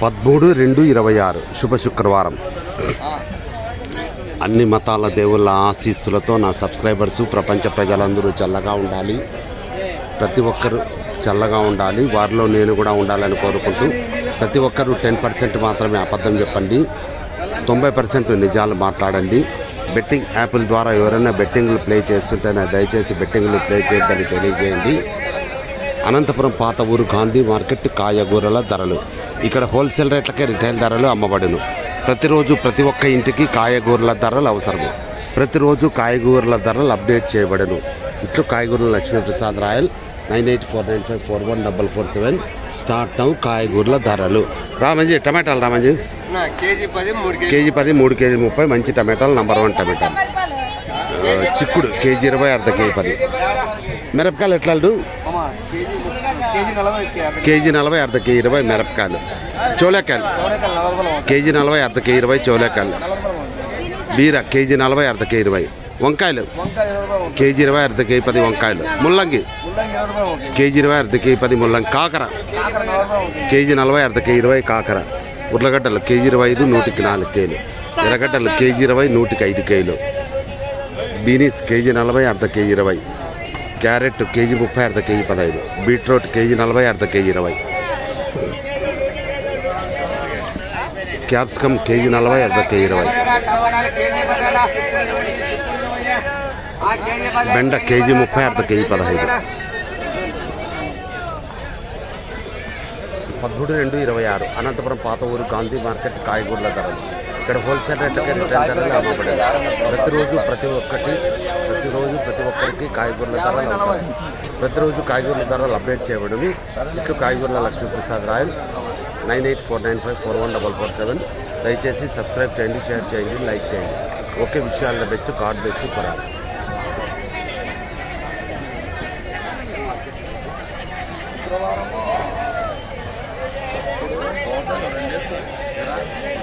13/2/26 శుభ శుక్రవారం. అన్ని మతాల దేవుళ్ళ ఆశీస్సులతో నా సబ్స్క్రైబర్సు ప్రపంచ ప్రజలందరూ చల్లగా ఉండాలి, ప్రతి ఒక్కరూ చల్లగా ఉండాలి, వారిలో నేను కూడా ఉండాలని కోరుకుంటూ ప్రతి ఒక్కరూ 10% మాత్రమే అబద్ధం చెప్పండి, 90% నిజాలు మాట్లాడండి. బెట్టింగ్ యాప్ల ద్వారా ఎవరైనా బెట్టింగ్లు ప్లే చేస్తుంటేనే దయచేసి బెట్టింగ్లు ప్లే చేయొద్దని తెలియజేయండి. అనంతపురం పాత ఊరు గాంధీ మార్కెట్ కాయగూరల ధరలు. ఇక్కడ హోల్సేల్ రేట్లకే రిటైల్ ధరలు అమ్మబడును. ప్రతిరోజు ప్రతి ఒక్క ఇంటికి కాయగూరల ధరలు అవసరము. ప్రతిరోజు కాయగూరల ధరలు అప్డేట్ చేయబడను. ఇట్లు కాయగూరల లక్ష్మీప్రసాద్ రాయల్ 9849541447 స్టార్ట్ నౌ. కాయగూరల ధరలు. రామంజీ టమాటాలు రామంజీ కేజీ 10 3 కేజీ 30 మంచి టమాటాలు నంబర్ 1 టమాటాలు. చిక్కుడు కేజీ 20 అర్ధ కేజీ 10. మిరపకాయలు ఎట్లా కేజీ 40 అర్ధ కేజీ 20 మిరపకాయలు. చోలేకాయలు కేజీ 40 అర్ధ కేజీ 20 చోలేకాయలు. బీర కేజీ 40 అర్ధ కేజీ 20. వంకాయలు కేజీ 20 అర్ధ కేజీ 10 వంకాయలు. ముల్లంగి కేజీ 20 అర్ధ కేజీ 10 ముల్లంగి. కాకర కేజీ 40 అర్ధ కేజీ 20 కాకర. ఉర్లగడ్డలు కేజీ 25 100కి 4 కేజీలు. ఎర్రగడ్డలు కేజీ 20 100కి 5 కేజీలు. బీనీస్ కేజీ 40 అర్ధ కేజీ 20. క్యారెట్ కేజీ 30 అర్ధ కేజీ 15. బీట్రూట్ కేజీ 40 అర్ధ కేజీ 20. క్యాప్సికమ్ కేజీ 40 అర్ధ కేజీ 20. బెండ కేజీ 30 అర్ధ కేజీ 15. 13/2/26 అనంతపురం పాత ఊరు గాంధీ మార్కెట్ కాయగూరల ధరలు. ఇక్కడ హోల్సేల్ రేట్లకే రిటైల్ ధరలు అమ్మబడేది. ప్రతిరోజు ప్రతి ఒక్కరికి కాయగూరల ధరలు అవుతాయి. ప్రతిరోజు కాయగూరల ధరలు అప్డేట్ చేయబడి ఇట్లు కాయగూరల లక్ష్మీప్రసాద్ రాయల్ 9849541447. దయచేసి సబ్స్క్రైబ్ చేయండి, షేర్ చేయండి, లైక్ చేయండి. ఓకే, విషయాల బెస్ట్, కార్డ్ బెస్ట్ కొరాలి.